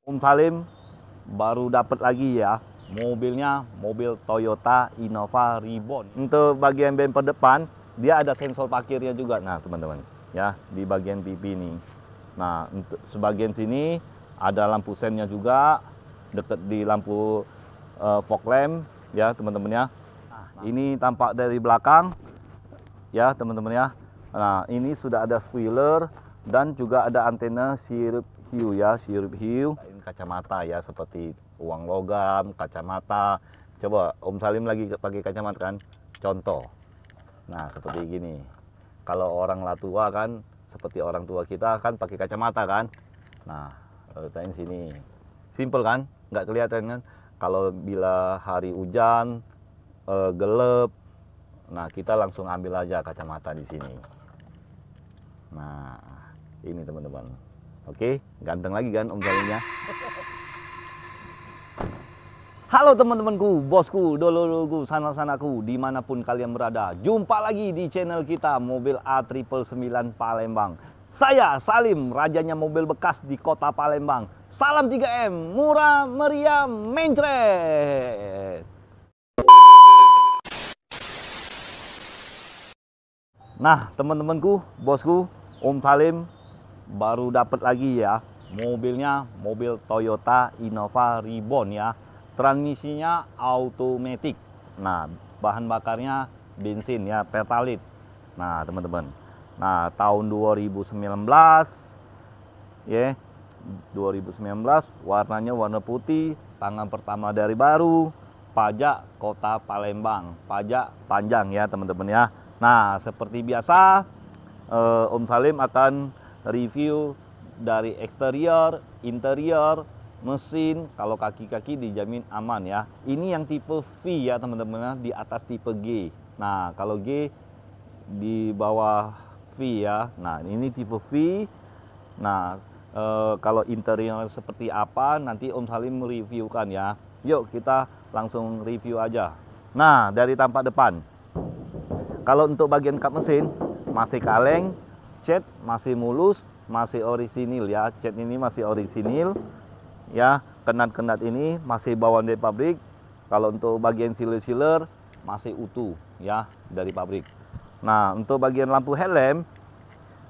Om Salim baru dapat lagi ya mobilnya, mobil Toyota Innova Reborn. Untuk bagian bumper depan dia ada sensor parkirnya juga. Nah teman-teman ya, di bagian pipi ini. Nah untuk sebagian sini ada lampu sennya juga, deket di lampu fog lamp ya teman-teman ya. Nah, ini tampak dari belakang ya teman-teman ya. Nah ini sudah ada spoiler dan juga ada antena sirip hiu ya, sirip hiu. Ini kacamata ya, seperti uang logam, kacamata. Coba Om Salim lagi pakai kacamata kan, contoh. Nah seperti gini. Kalau orang lah tua kan, seperti orang tua kita kan pakai kacamata kan. Nah letaknya sini, simple kan, nggak kelihatan kan. Kalau bila hari hujan, gelap, nah kita langsung ambil aja kacamata di sini. Nah ini teman-teman. Oke, ganteng lagi kan Om Salimnya. Halo teman-temanku, bosku, dulurku, sanak-sanaku, dimanapun kalian berada. Jumpa lagi di channel kita, Mobil A999 Palembang. Saya Salim, rajanya mobil bekas di kota Palembang. Salam 3M, murah, meriah, mencret. Nah teman-temanku, bosku, Om Salim baru dapat lagi ya mobilnya, mobil Toyota Innova Reborn ya. Transmisinya automatic. Nah bahan bakarnya bensin ya, pertalite. Nah teman-teman, nah tahun 2019 ya, 2019, warnanya warna putih, tangan pertama dari baru, pajak kota Palembang, pajak panjang ya teman-teman ya. Nah seperti biasa Om Salim akan review dari eksterior, interior, mesin. Kalau kaki-kaki dijamin aman ya. Ini yang tipe V ya teman-teman, di atas tipe G. Nah kalau G di bawah V ya. Nah ini tipe V. Nah kalau interior seperti apa nanti Om Salim mereviewkan ya. Yuk kita langsung review aja. Nah dari tampak depan, kalau untuk bagian kap mesin masih kaleng, cat masih mulus, masih orisinil ya. Cat ini masih orisinil ya. Kenat-kenat ini masih bawaan dari pabrik. Kalau untuk bagian sealer masih utuh ya dari pabrik. Nah untuk bagian lampu helm,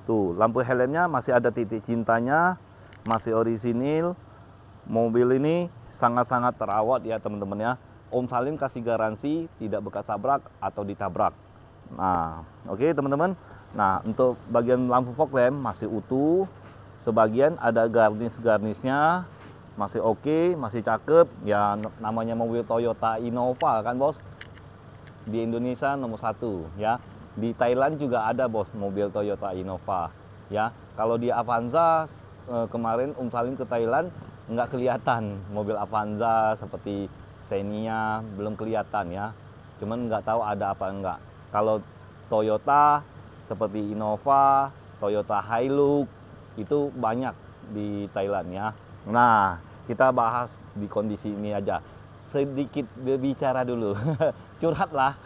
tuh lampu helmnya masih ada titik cintanya, masih orisinil. Mobil ini sangat-sangat terawat ya teman-teman ya. Om Salim kasih garansi tidak bekas tabrak atau ditabrak. Nah oke teman-teman. Nah untuk bagian lampu fog lamp masih utuh, sebagian ada garnish-garnishnya, masih oke, masih cakep ya. Namanya mobil Toyota Innova kan bos, di Indonesia nomor 1 ya. Di Thailand juga ada bos mobil Toyota Innova ya. Kalau di Avanza kemarin Om Salim ke Thailand nggak kelihatan mobil Avanza seperti Xenia, belum kelihatan ya. Cuman nggak tahu ada apa enggak. Kalau Toyota seperti Innova, Toyota Hilux itu banyak di Thailand ya. Nah kita bahas di kondisi ini aja, sedikit berbicara dulu. Curhat lah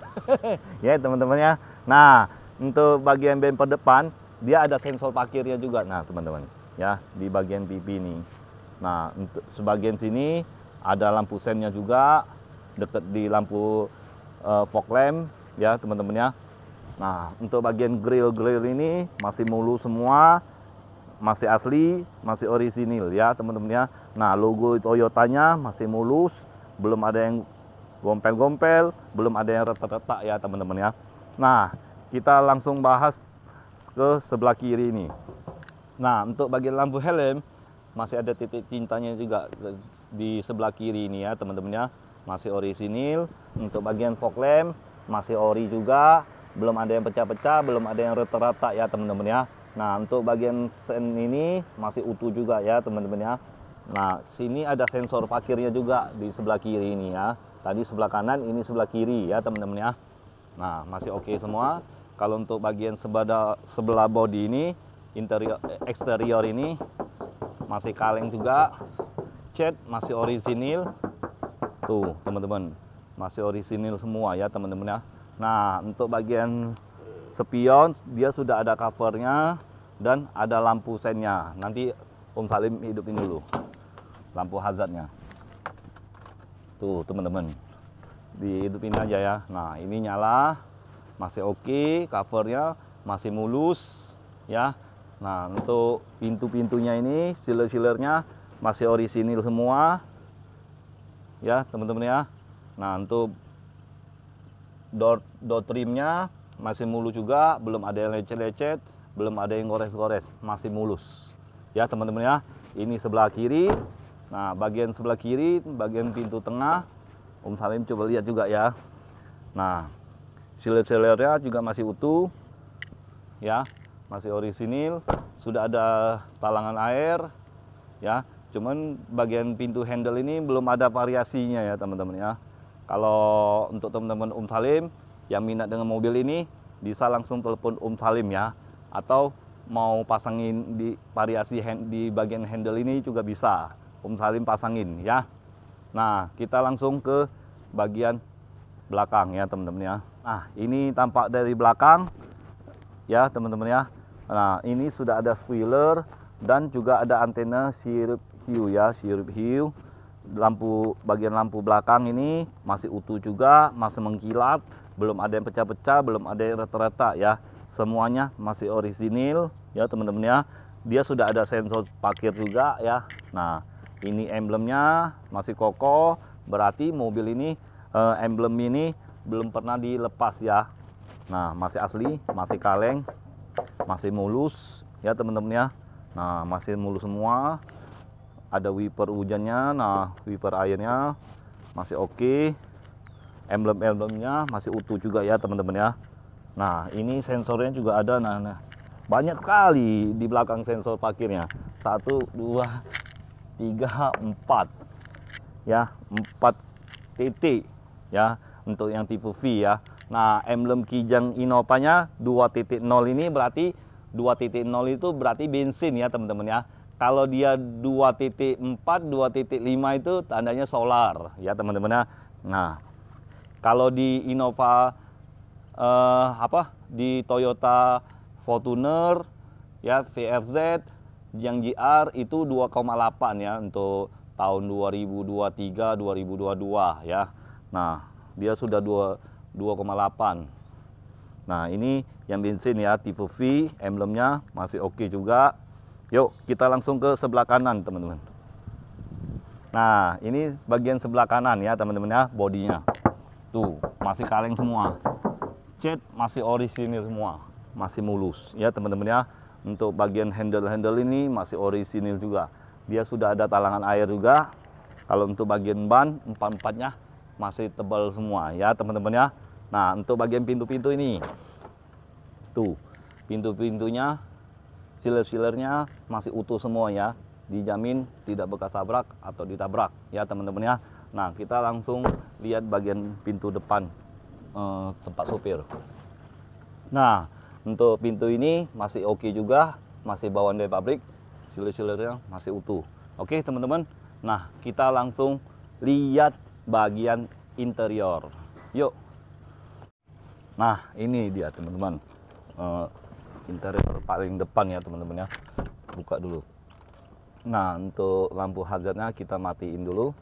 ya teman-teman ya. Nah untuk bagian bumper depan dia ada sensor parkirnya juga. Nah teman-teman ya, di bagian pipi ini. Nah untuk sebagian sini ada lampu sennya juga, deket di lampu fog lamp ya teman-teman ya. Nah untuk bagian grill ini masih mulus semua, masih asli, masih orisinil ya teman-teman ya. Nah logo Toyotanya masih mulus, belum ada yang gompel-gompel, belum ada yang retak-retak ya teman-teman ya. Nah kita langsung bahas ke sebelah kiri ini. Nah untuk bagian lampu helm masih ada titik cintanya juga di sebelah kiri ini ya teman-teman ya, masih orisinil. Untuk bagian fog lamp masih ori juga, belum ada yang pecah-pecah, belum ada yang retak-retak ya teman-teman ya. Nah untuk bagian sen ini masih utuh juga ya teman-teman ya. Nah sini ada sensor parkirnya juga di sebelah kiri ini ya. Tadi sebelah kanan, ini sebelah kiri ya teman-teman ya. Nah masih oke semua. Kalau untuk bagian sebelah bodi ini, interior eksterior ini masih kaleng juga, cat masih orisinil. Tuh teman-teman, masih orisinil semua ya teman-teman ya. Nah untuk bagian spion dia sudah ada covernya dan ada lampu sennya. Nanti Om Salim hidupin dulu. lampu hazardnya. Tuh teman-teman, dihidupin aja ya. Nah ini nyala, masih oke, covernya masih mulus ya. Nah untuk pintu-pintunya ini, sealer-sealernya masih orisinil semua ya teman-teman ya. Nah untuk door trimnya masih mulus juga, belum ada yang lecet-lecet, belum ada yang gores-gores, masih mulus ya teman-teman ya. Ini sebelah kiri. Nah bagian sebelah kiri, bagian pintu tengah, Om Salim coba lihat juga ya. Nah sealer-sealernya juga masih utuh ya, masih orisinil, sudah ada talangan air ya. Cuman bagian pintu handle ini belum ada variasinya ya teman-teman ya. Kalau untuk teman-teman Om Salim yang minat dengan mobil ini, bisa langsung telepon Om Salim ya. Atau mau pasangin di variasi di bagian handle ini juga bisa, Om Salim pasangin ya. Nah kita langsung ke bagian belakang ya teman-teman ya. Nah ini tampak dari belakang ya teman-teman ya. Nah ini sudah ada spoiler dan juga ada antena sirip hiu ya, sirip hiu. Bagian lampu belakang ini masih utuh juga, masih mengkilat, belum ada yang pecah-pecah, belum ada yang retak-retak ya. Semuanya masih orisinil ya teman-teman ya. Dia sudah ada sensor parkir juga ya. Nah ini emblemnya masih kokoh, berarti mobil ini emblem ini belum pernah dilepas ya. Nah masih asli, masih kaleng, masih mulus ya teman-teman ya. Nah masih mulus semua. Ada wiper hujannya, nah wiper airnya masih oke. Emblem-emblemnya masih utuh juga ya teman-teman ya. Nah ini sensornya juga ada, nah banyak sekali di belakang sensor parkirnya. 1, 2, 3, 4 ya, 4 titik ya untuk yang tipe V ya. Nah emblem Kijang Innova-nya 2.0 ini berarti 2.0 itu berarti bensin ya teman-teman ya. Kalau dia 2.4, 2.5 itu tandanya solar ya teman-teman ya. Nah kalau di Innova di Toyota Fortuner ya VRZ yang GR itu 2,8 ya untuk tahun 2023 2022 ya. Nah dia sudah 2,8. Nah ini yang bensin ya tipe V, emblemnya masih oke juga. Yuk kita langsung ke sebelah kanan teman-teman. Nah ini bagian sebelah kanan ya teman-teman ya, bodinya tuh masih kaleng semua, cat masih orisinil semua, masih mulus ya teman-teman ya. Untuk bagian handle ini masih orisinil juga, dia sudah ada talangan air juga. Kalau untuk bagian ban, empat-empatnya masih tebal semua ya teman-teman ya. Nah untuk bagian pintu-pintu ini tuh, pintu-pintunya sealer-sealernya masih utuh semua ya, dijamin tidak bekas tabrak atau ditabrak ya teman-teman ya. Nah kita langsung lihat bagian pintu depan tempat sopir. Nah untuk pintu ini masih oke juga, masih bawaan dari pabrik, sealer-sealernya masih utuh. Oke teman-teman, nah kita langsung lihat bagian interior. Yuk. Nah ini dia teman-teman, interior paling depan ya teman-teman ya. Buka dulu. Nah untuk lampu hazardnya kita matiin dulu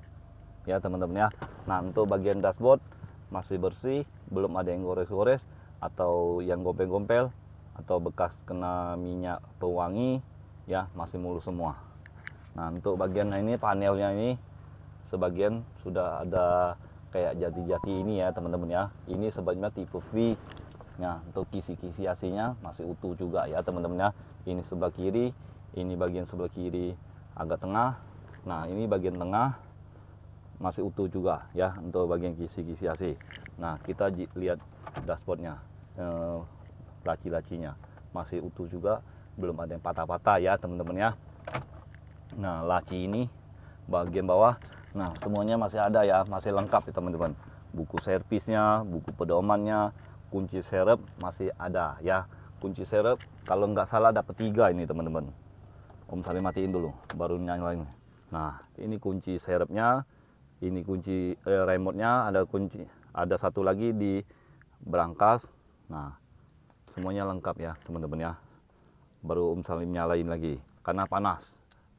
ya teman-teman ya. Nah untuk bagian dashboard masih bersih, belum ada yang gores-gores atau yang gompel-gompel atau bekas kena minyak pewangi ya, masih mulus semua. Nah untuk bagian ini panelnya ini sebagian sudah ada kayak jati-jati ini ya teman-teman ya. Ini sebenarnya tipe V. Nah untuk kisi-kisi AC-nya masih utuh juga ya teman-teman ya. Ini sebelah kiri, ini bagian sebelah kiri agak tengah. Nah ini bagian tengah masih utuh juga ya untuk bagian kisi-kisi AC. Nah kita lihat dashboardnya, laci-lacinya masih utuh juga, belum ada yang patah-patah ya teman-teman ya. Nah laci ini bagian bawah, nah semuanya masih ada ya, masih lengkap ya teman-teman. Buku servisnya, buku pedomannya, kunci serep masih ada ya. Kunci serep kalau nggak salah dapat 3 ini teman-teman. Om Salim matiin dulu baru nyalain. Nah ini kunci serepnya, ini kunci remote-nya, ada kunci, ada satu lagi di berangkas. Nah semuanya lengkap ya teman-teman ya. Baru Om Salim nyalain lagi karena panas.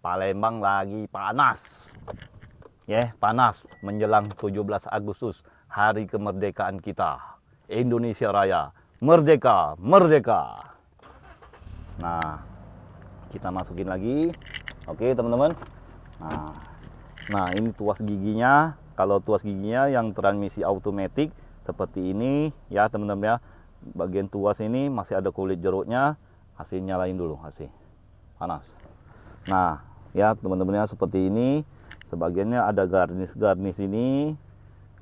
Palembang lagi panas. Ya, panas menjelang 17 Agustus, hari kemerdekaan kita. Indonesia Raya, merdeka, merdeka. Nah, kita masukin lagi. Oke, teman-teman. Nah, ini tuas giginya. Kalau tuas giginya yang transmisi automatic seperti ini ya, teman-teman ya. Bagian tuas ini masih ada kulit jeruknya. AC nyalain dulu, AC. Panas. Nah, ya teman-teman ya, seperti ini. Sebagiannya ada garnis-garnis ini,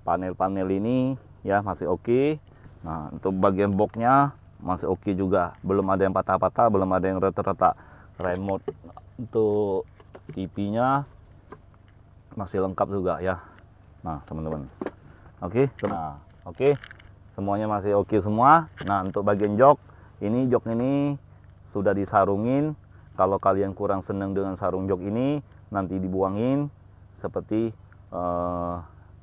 panel-panel ini ya masih oke. Nah, untuk bagian boxnya masih oke juga, belum ada yang patah-patah, belum ada yang retak-retak. Remote untuk TV-nya masih lengkap juga ya. Nah, teman-teman, oke. Nah, oke, semuanya masih oke semua. Nah, untuk bagian jok ini sudah disarungin. Kalau kalian kurang senang dengan sarung jok ini, nanti dibuangin seperti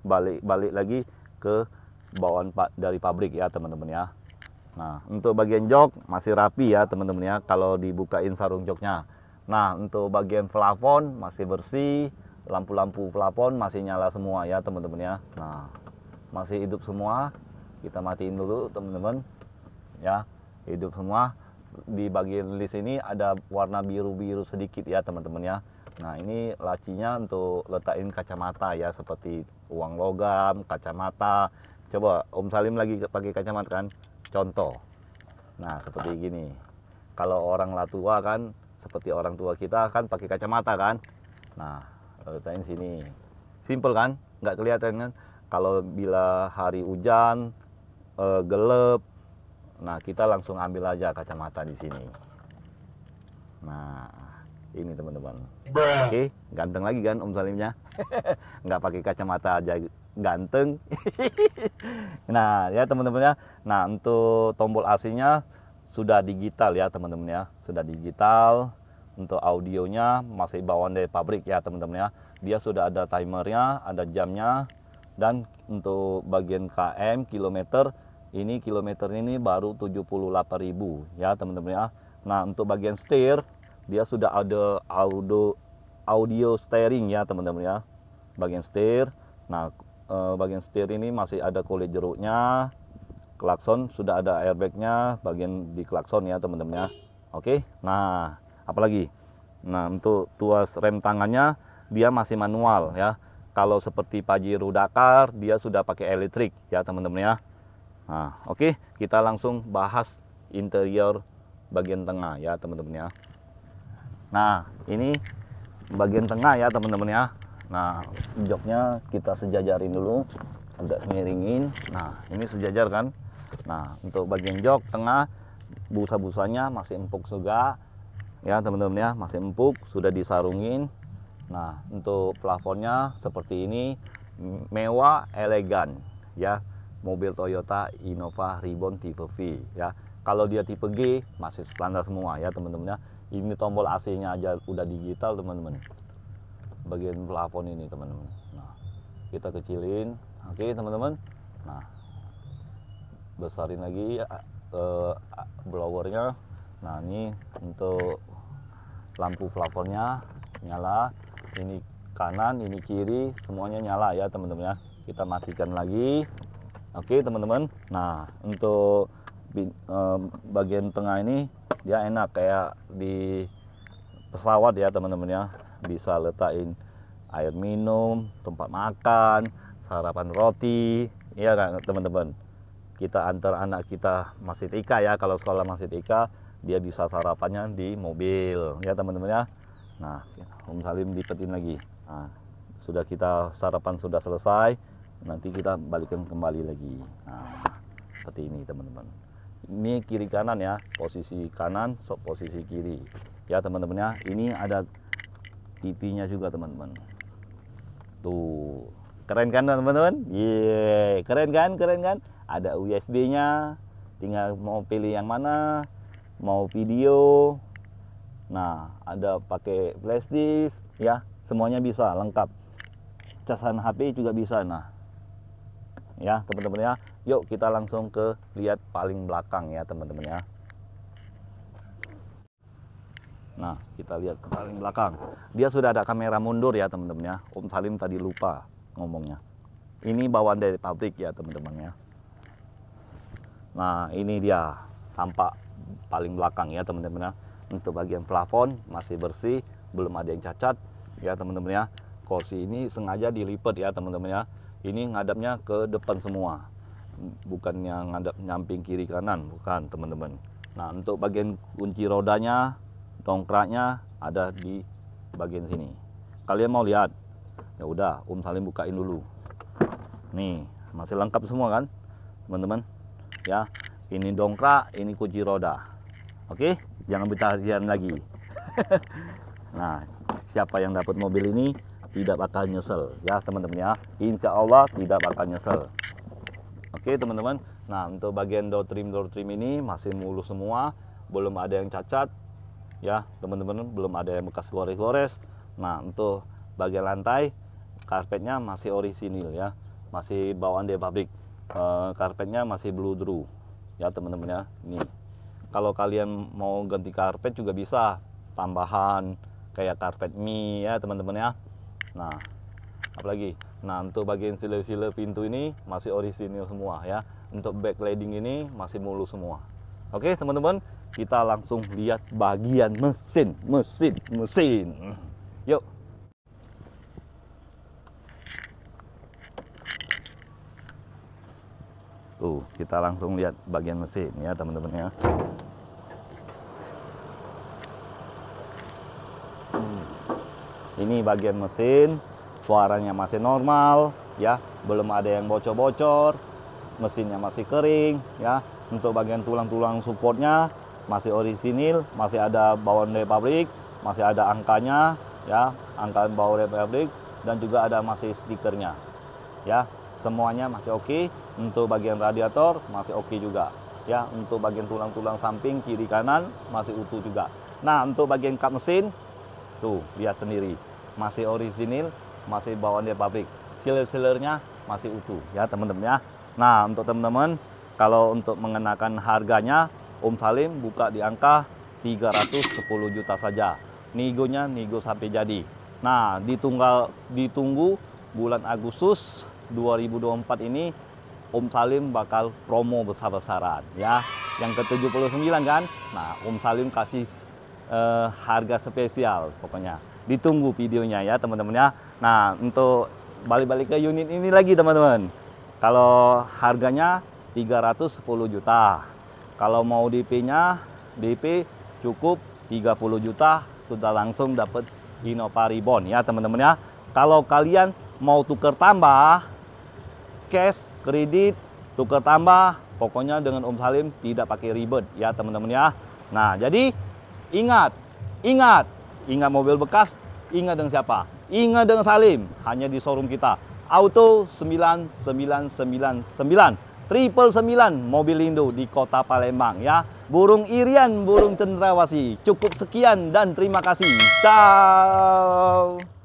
balik lagi ke bawaan dari pabrik ya, teman-teman ya. Nah, untuk bagian jok masih rapi ya, teman-teman ya, kalau dibukain sarung joknya. Nah, untuk bagian plafon masih bersih, lampu-lampu plafon masih nyala semua ya, teman-teman ya. Nah, masih hidup semua. Kita matiin dulu, teman-teman ya, hidup semua. Di bagian list ini ada warna biru-biru sedikit ya, teman-teman ya. Nah, ini lacinya untuk letakin kacamata ya, seperti uang logam, kacamata. Coba Om Salim lagi pakai kacamata kan, contoh. Nah, seperti gini. Kalau orang tua kan, seperti orang tua kita kan pakai kacamata kan. Nah, letakin sini. Simple kan, nggak kelihatan kan. Kalau bila hari hujan, gelap, nah kita langsung ambil aja kacamata di sini. Nah, ini teman-teman. Oke, ganteng lagi kan Om Salimnya. Nggak pakai kacamata aja ganteng. Nah ya teman-teman ya. Nah, untuk tombol AC-nya sudah digital ya teman-teman ya. Sudah digital. Untuk audionya masih bawaan dari pabrik ya teman-teman ya. Dia sudah ada timernya, ada jamnya. Dan untuk bagian km, kilometer, ini kilometer ini baru 78.000 ya teman-teman ya. Nah, untuk bagian setir dia sudah ada audio steering ya teman-teman ya, bagian setir. Nah, bagian setir ini masih ada kulit jeruknya. Klakson sudah ada airbagnya bagian di klakson ya teman-teman ya. Oke, nah apalagi, nah untuk tuas rem tangannya dia masih manual ya. Kalau seperti Pajero Dakar dia sudah pakai elektrik ya teman-teman ya. Nah, oke, kita langsung bahas interior bagian tengah ya teman-teman ya. Nah, ini bagian tengah ya teman-teman ya. Nah, joknya kita sejajarin dulu, agak miringin. Nah, ini sejajar kan. Nah, untuk bagian jok tengah, busa-busanya masih empuk juga ya teman-teman ya, masih empuk, sudah disarungin. Nah, untuk plafonnya seperti ini, mewah, elegan ya. Mobil Toyota Innova Reborn tipe V ya. Kalau dia tipe G masih standar semua ya teman-teman ya. Ini tombol AC-nya aja udah digital teman-teman. Bagian plafon ini teman-teman. Nah, kita kecilin. Oke teman-teman. Nah, besarin lagi blowernya. Nah, ini untuk lampu plafonnya nyala. Ini kanan, ini kiri, semuanya nyala ya teman-teman ya. Kita matikan lagi. Oke teman-teman. Nah, untuk bagian tengah ini dia enak kayak di pesawat ya teman-teman ya. Bisa letakin air minum, tempat makan, sarapan roti ya kan teman-teman. Kita antar anak kita masih TK ya, kalau sekolah masih TK dia bisa sarapannya di mobil ya teman-teman ya. Nah, Om Salim dipetin lagi. Nah, sudah kita sarapan sudah selesai, nanti kita balikan kembali lagi. Nah, seperti ini teman-teman. Ini kiri kanan ya, posisi kanan, posisi kiri ya teman-teman ya. Ini ada TV-nya juga teman-teman. Tuh, keren kan teman-teman? Yeay, keren kan, keren kan? Ada USB-nya, tinggal mau pilih yang mana, mau video. Nah, ada pakai flash disk ya, semuanya bisa lengkap. Casan HP juga bisa. Nah, ya teman-teman ya, yuk kita langsung ke lihat paling belakang ya teman-teman ya. Nah, kita lihat paling belakang. Dia sudah ada kamera mundur ya teman-teman ya. Om Salim tadi lupa ngomongnya. Ini bawaan dari pabrik ya teman-teman ya. Nah, ini dia tampak paling belakang ya teman-teman ya. Untuk bagian plafon masih bersih, belum ada yang cacat ya teman-teman ya. Kursi ini sengaja dilipat ya teman-teman ya. Ini ngadapnya ke depan semua. Bukan yang ngadap nyamping kiri kanan, bukan teman-teman. Nah, untuk bagian kunci rodanya, dongkraknya ada di bagian sini. Kalian mau lihat? Ya udah, Om Salim bukain dulu. Nih, masih lengkap semua kan, teman-teman? Ya, ini dongkrak, ini kunci roda. Oke, jangan bertanya lagi. Nah, siapa yang dapat mobil ini tidak bakal nyesel, ya teman-teman ya. Insya Allah tidak bakal nyesel. Oke, teman-teman. Nah, untuk bagian door trim ini masih mulus semua, belum ada yang cacat. Ya teman-teman, belum ada yang bekas gores-gores. Nah, untuk bagian lantai karpetnya masih orisinil ya, masih bawaan dari pabrik. Karpetnya masih blue drew ya teman-teman ya. Nih, kalau kalian mau ganti karpet juga bisa, tambahan kayak karpet mie ya teman-teman ya. Nah, apalagi, nah untuk bagian sile-sile pintu ini masih orisinil semua ya. Untuk backlighting ini masih mulus semua. Oke teman-teman, kita langsung lihat bagian mesin. Yuk. Tuh, kita langsung lihat bagian mesin ya teman-teman ya. Ini bagian mesin, suaranya masih normal ya, belum ada yang bocor-bocor, mesinnya masih kering ya. Untuk bagian tulang-tulang supportnya masih orisinil, masih ada bawaan dari pabrik, masih ada angkanya ya, angka bawaan dari pabrik, dan juga ada masih stikernya ya. Semuanya masih oke. Untuk bagian radiator masih oke juga ya. Untuk bagian tulang-tulang samping kiri kanan masih utuh juga. Nah, untuk bagian kap mesin tuh lihat sendiri, masih orisinil, masih bawaan dari pabrik, sealer-sealernya masih utuh ya teman-teman ya. Nah, untuk teman-teman, kalau untuk mengenakan harganya, Om Salim buka di angka 310 juta saja. Nigonya nigo sampai jadi. Nah, ditunggu bulan Agustus 2024 ini Om Salim bakal promo besar-besaran ya. Yang ke-79 kan. Nah, Om Salim kasih harga spesial pokoknya. Ditunggu videonya ya teman-teman ya. Nah, untuk balik-balik ke unit ini lagi teman-teman. Kalau harganya 310 juta. Kalau mau DP-nya, DP cukup 30 juta sudah langsung dapat Innova Reborn ya teman-teman ya. Kalau kalian mau tuker tambah, cash, kredit, tuker tambah, pokoknya dengan Om Salim tidak pakai ribet ya teman-teman ya. Nah, jadi ingat mobil bekas, ingat dengan siapa? Ingat dengan Salim, hanya di showroom kita. Auto 9999 999 Mobilindo di Kota Palembang ya. Burung Irian, burung cendrawasih. Cukup sekian dan terima kasih. Ciao.